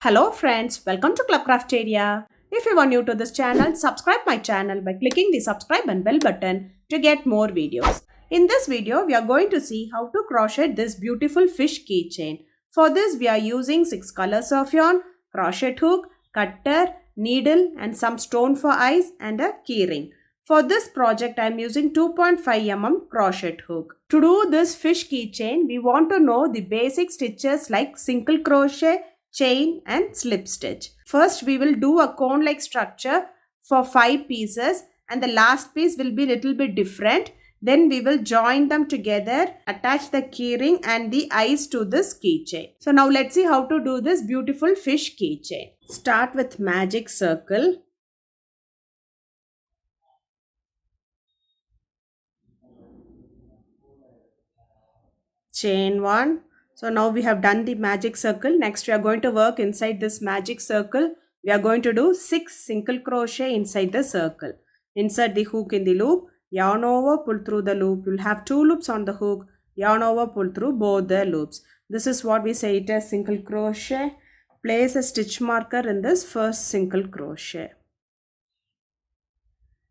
Hello friends, welcome to Club Crafteria. If you are new to this channel, subscribe my channel by clicking the subscribe and bell button to get more videos. In this video, we are going to see how to crochet this beautiful fish keychain. For this, we are using 6 colors of yarn, crochet hook, cutter, needle and some stone for eyes and a keyring. For this project, I am using 2.5 mm crochet hook. To do this fish keychain, we want to know the basic stitches like single crochet, chain and slip stitch. First we will do a cone like structure for 5 pieces and the last piece will be little bit different. Then we will join them together, attach the keyring and the eyes to this keychain. So now let's see how to do this beautiful fish keychain. Start with magic circle. Chain 1. So now we have done the magic circle. Next we are going to work inside this magic circle. We are going to do 6 single crochet inside the circle. Insert the hook in the loop, yarn over, pull through the loop. You'll have 2 loops on the hook, yarn over, pull through both the loops. This is what we say it as single crochet. Place a stitch marker in this first single crochet.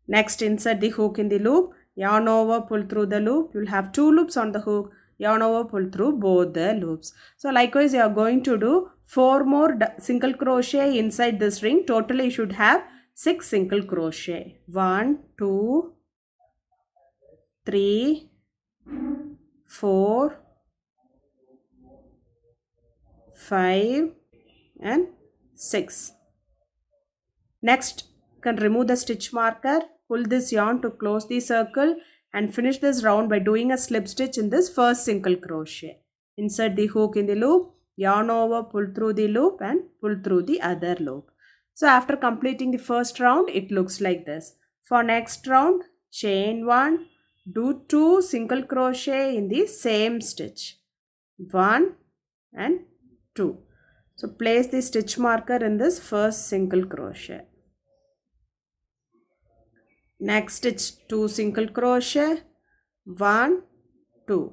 Next insert the hook in the loop, yarn over, pull through the loop. You'll have 2 loops on the hook, yarn over, pull through both the loops. So likewise you are going to do 4 more single crochet inside this ring. Totally you should have 6 single crochet. 1, 2, 3, 4, 5 and 6. Next can remove the stitch marker, pull this yarn to close the circle and finish this round by doing a slip stitch in this first single crochet. Insert the hook in the loop, yarn over, pull through the loop and pull through the other loop. So after completing the first round, it looks like this. For next round, chain 1, do 2 single crochet in the same stitch. 1 and 2. So place the stitch marker in this first single crochet. Next stitch 2 single crochet, 1, 2.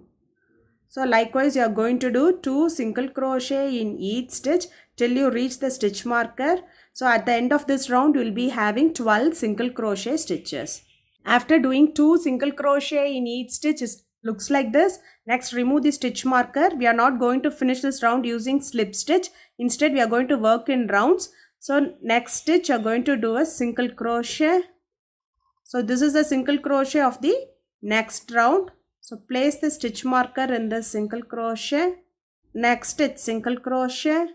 So likewise you are going to do 2 single crochet in each stitch till you reach the stitch marker. So at the end of this round you will be having 12 single crochet stitches. After doing 2 single crochet in each stitch, it looks like this. Next remove the stitch marker. We are not going to finish this round using slip stitch. Instead we are going to work in rounds. So next stitch you are going to do a single crochet. So this is the single crochet of the next round. So place the stitch marker in the single crochet. Next stitch single crochet.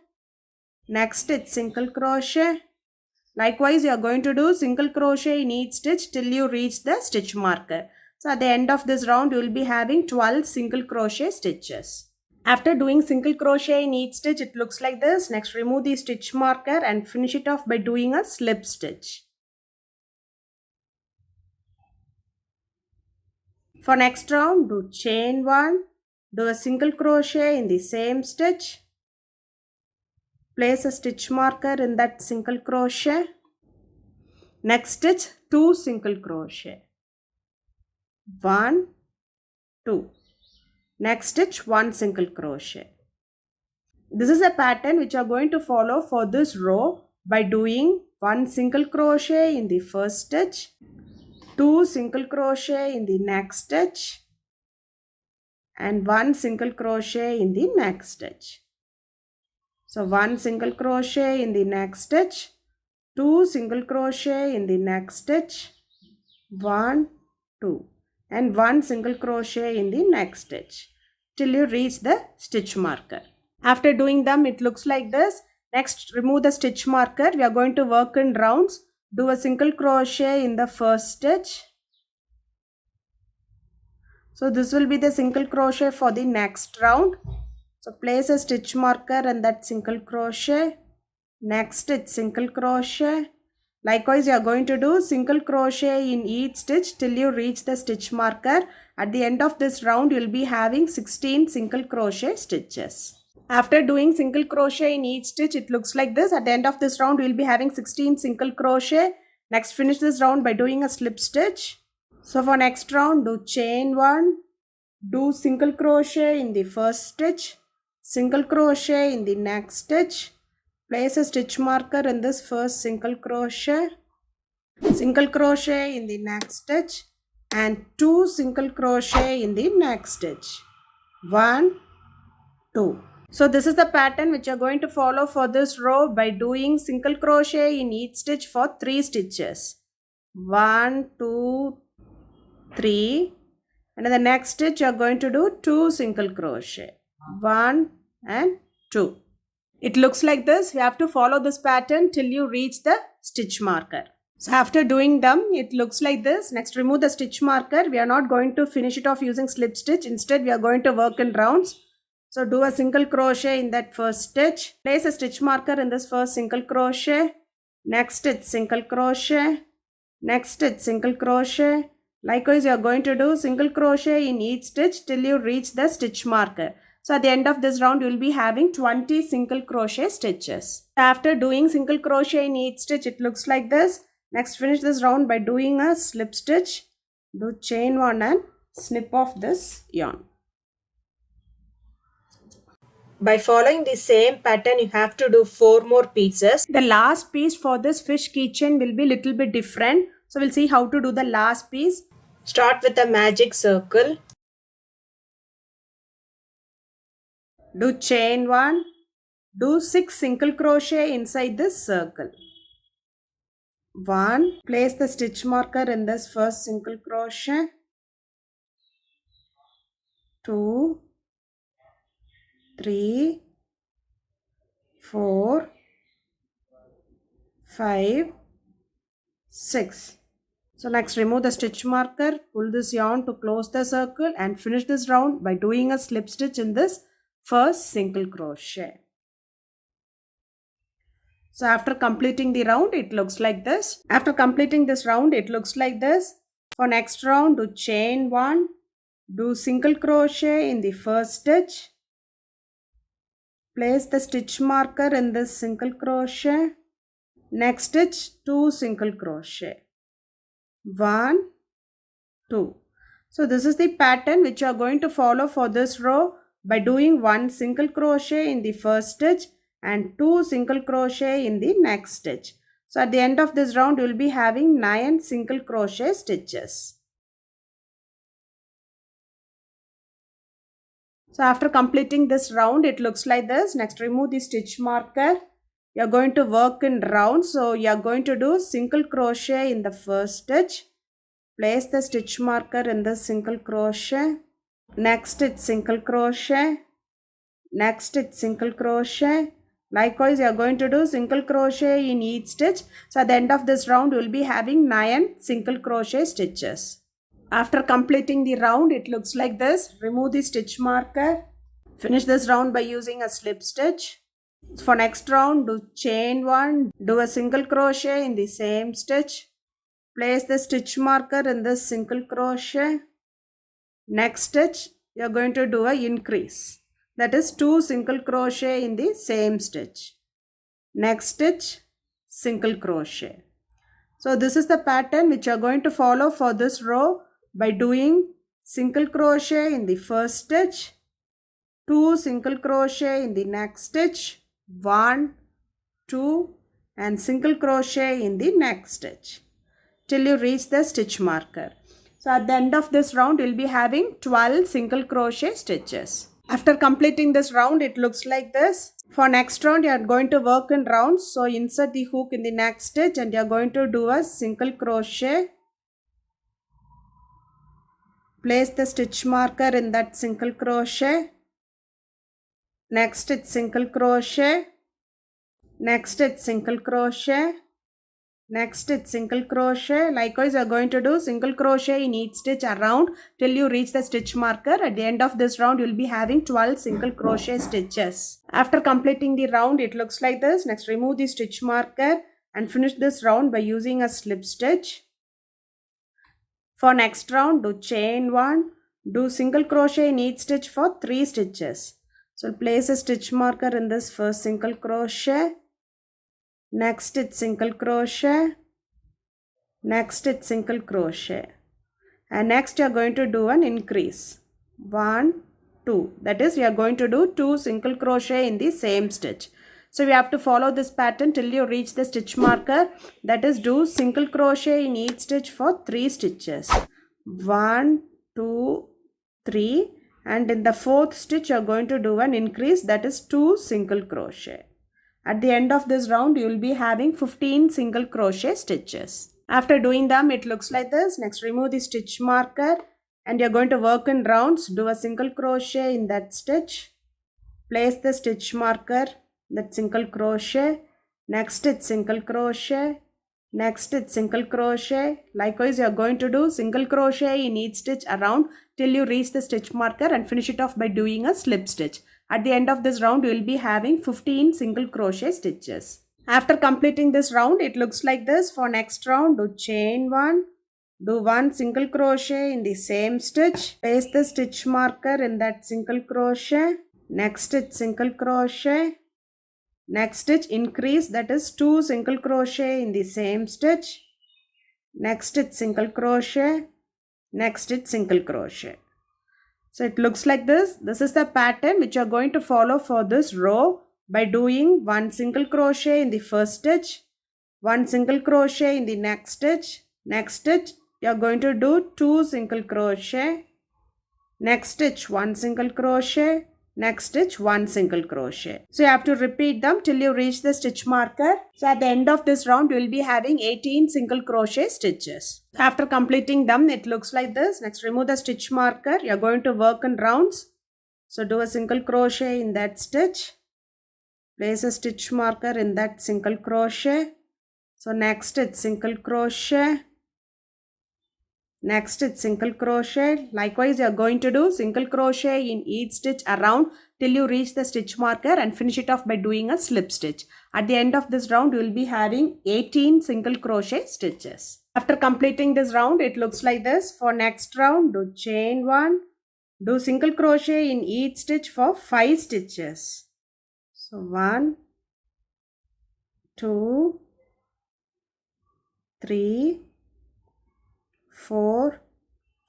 Next stitch single crochet. Likewise you are going to do single crochet in each stitch till you reach the stitch marker. So at the end of this round you will be having 12 single crochet stitches. After doing single crochet in each stitch it looks like this. Next remove the stitch marker and finish it off by doing a slip stitch. For next round, do chain 1, do a single crochet in the same stitch. Place a stitch marker in that single crochet. Next stitch 2 single crochet. 1, 2. Next stitch 1 single crochet. This is a pattern which you are going to follow for this row by doing 1 single crochet in the first stitch, 2 single crochet in the next stitch and 1 single crochet in the next stitch. So 1 single crochet in the next stitch, 2 single crochet in the next stitch, 1, 2 and 1 single crochet in the next stitch till you reach the stitch marker. After doing them it looks like this. Next remove the stitch marker. We are going to work in rounds. Do a single crochet in the first stitch. So this will be the single crochet for the next round. So place a stitch marker in that single crochet. Next stitch single crochet. Likewise you are going to do single crochet in each stitch till you reach the stitch marker. At the end of this round you will be having 16 single crochet stitches. After doing single crochet in each stitch, it looks like this. At the end of this round, we will be having 16 single crochet. Next, finish this round by doing a slip stitch. So for next round, do chain 1, do single crochet in the first stitch, single crochet in the next stitch, Place a stitch marker in this first single crochet in the next stitch, and 2 single crochet in the next stitch. 1, 2. So this is the pattern which you are going to follow for this row by doing single crochet in each stitch for 3 stitches. 1, 2, 3, and in the next stitch you are going to do 2 single crochet. 1 and 2. It looks like this. You have to follow this pattern till you reach the stitch marker. So after doing them, it looks like this. Next, remove the stitch marker. We are not going to finish it off using slip stitch. Instead, we are going to work in rounds. So do a single crochet in that first stitch. Place a stitch marker in this first single crochet. Next stitch single crochet. Next stitch single crochet. Likewise, you are going to do single crochet in each stitch till you reach the stitch marker. So at the end of this round, you will be having 20 single crochet stitches. After doing single crochet in each stitch, it looks like this. Next, finish this round by doing a slip stitch. Do chain 1 and snip off this yarn. By following the same pattern, you have to do 4 more pieces. The last piece for this fish keychain will be little bit different. So we'll see how to do the last piece. Start with a magic circle. Do chain 1. Do 6 single crochet inside this circle. 1. Place the stitch marker in this first single crochet. 2, 3, 4, 5, 6. So next, remove the stitch marker, pull this yarn to close the circle and finish this round by doing a slip stitch in this first single crochet. So after completing the round, it looks like this. After completing this round, it looks like this. For next round, do chain 1, do single crochet in the first stitch. Place the stitch marker in this single crochet. Next stitch, 2 single crochet. 1, 2. So this is the pattern which you are going to follow for this row by doing 1 single crochet in the first stitch and 2 single crochet in the next stitch. So at the end of this round, you will be having 9 single crochet stitches. So after completing this round, it looks like this. Next, remove the stitch marker. You are going to work in rounds. So you are going to do single crochet in the first stitch. Place the stitch marker in the single crochet. Next stitch single crochet. Next stitch single crochet. Likewise, you are going to do single crochet in each stitch. So at the end of this round, you will be having 9 single crochet stitches. After completing the round, it looks like this. Remove the stitch marker. Finish this round by using a slip stitch. For next round, do chain 1. Do a single crochet in the same stitch. Place the stitch marker in this single crochet. Next stitch, you are going to do a increase. That is 2 single crochet in the same stitch. Next stitch, single crochet. So this is the pattern which you are going to follow for this row by doing single crochet in the first stitch, 2 single crochet in the next stitch, 1, 2 and single crochet in the next stitch till you reach the stitch marker. So at the end of this round, you will be having 12 single crochet stitches. After completing this round, it looks like this. For next round, you are going to work in rounds. So insert the hook in the next stitch and you are going to do a single crochet. Place the stitch marker in that single crochet. Next stitch single crochet. Next stitch single crochet. Next stitch single crochet. Likewise, you are going to do single crochet in each stitch around till you reach the stitch marker. At the end of this round, you will be having 12 single crochet stitches. After completing the round, it looks like this. Next, remove the stitch marker and finish this round by using a slip stitch. For next round, do chain 1. Do single crochet in each stitch for 3 stitches. So place a stitch marker in this first single crochet. Next stitch single crochet. Next stitch single crochet. And next you are going to do an increase. 1, 2. That is, you are going to do 2 single crochet in the same stitch. So we have to follow this pattern till you reach the stitch marker. That is, do single crochet in each stitch for 3 stitches. 1, 2, 3, and in the 4th stitch you are going to do an increase, that is 2 single crochet. At the end of this round you will be having 15 single crochet stitches. After doing them, it looks like this. Next, remove the stitch marker and you are going to work in rounds. Do a single crochet in that stitch. Place the stitch marker, that single crochet. Next, it's single crochet. Next, it's single crochet. Likewise, you are going to do single crochet in each stitch around till you reach the stitch marker and finish it off by doing a slip stitch. At the end of this round, you will be having 15 single crochet stitches. After completing this round, it looks like this. For next round, do chain 1, do 1 single crochet in the same stitch. Place the stitch marker in that single crochet. Next stitch single crochet. Next stitch increase, that is 2 single crochet in the same stitch. Next stitch single crochet. Next stitch single crochet. So it looks like this. This is the pattern which you are going to follow for this row by doing 1 single crochet in the first stitch, 1 single crochet in the next stitch. Next stitch you are going to do 2 single crochet. Next stitch 1 single crochet. Next stitch 1 single crochet. So you have to repeat them till you reach the stitch marker. So at the end of this round you will be having 18 single crochet stitches. After completing them, it looks like this. Next, remove the stitch marker. You are going to work in rounds. So do a single crochet in that stitch. Place a stitch marker in that single crochet. So next it's single crochet. Next it's single crochet. Likewise, you are going to do single crochet in each stitch around till you reach the stitch marker and finish it off by doing a slip stitch. At the end of this round, you will be having 18 single crochet stitches. After completing this round, it looks like this. For next round, do chain 1, do single crochet in each stitch for 5 stitches. So 1, 2, 3, 4,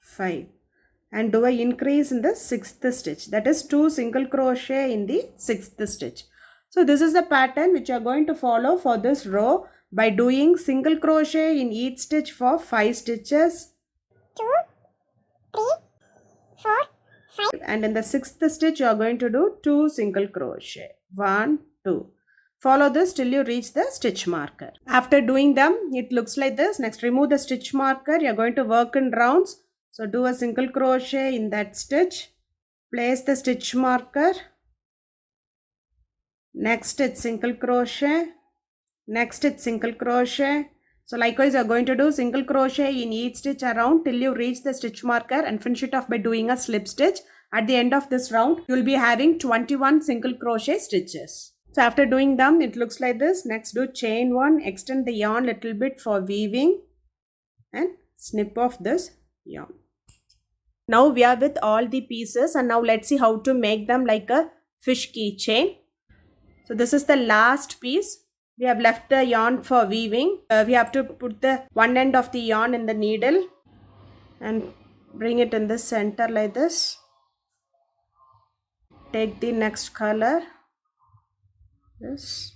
5, and do an increase in the 6th stitch, that is 2 single crochet in the 6th stitch. So this is the pattern which you are going to follow for this row by doing single crochet in each stitch for 5 stitches. 2, 3, 4, 5, and in the 6th stitch you are going to do 2 single crochet. 1, 2. Follow this till you reach the stitch marker. After doing them, it looks like this. Next, remove the stitch marker. You are going to work in rounds. So do a single crochet in that stitch. Place the stitch marker. Next, it's single crochet. Next, it's single crochet. So likewise, you are going to do single crochet in each stitch around till you reach the stitch marker and finish it off by doing a slip stitch. At the end of this round, you will be having 21 single crochet stitches. So after doing them, it looks like this. Next, do chain 1, extend the yarn little bit for weaving and snip off this yarn. Now we are with all the pieces, and now let's see how to make them like a fish keychain. So this is the last piece. We have left the yarn for weaving. We have to put the one end of the yarn in the needle and bring it in the center like this. Take the next color. This.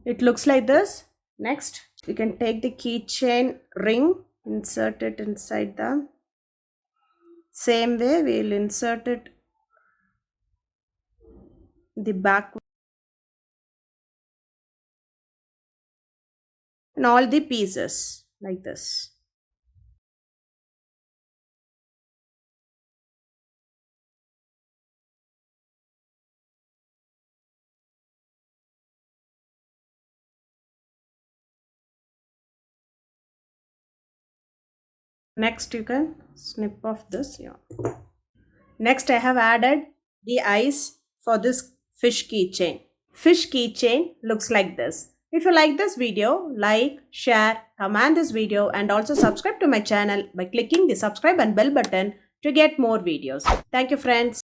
It looks like this. Next, we can take the keychain ring, insert it inside the same way. We will insert it the back and all the pieces like this. Next, you can snip off this yarn. Next, I have added the eyes for this fish keychain. Fish keychain looks like this. If you like this video, like, share, comment this video and also subscribe to my channel by clicking the subscribe and bell button to get more videos. Thank you, friends.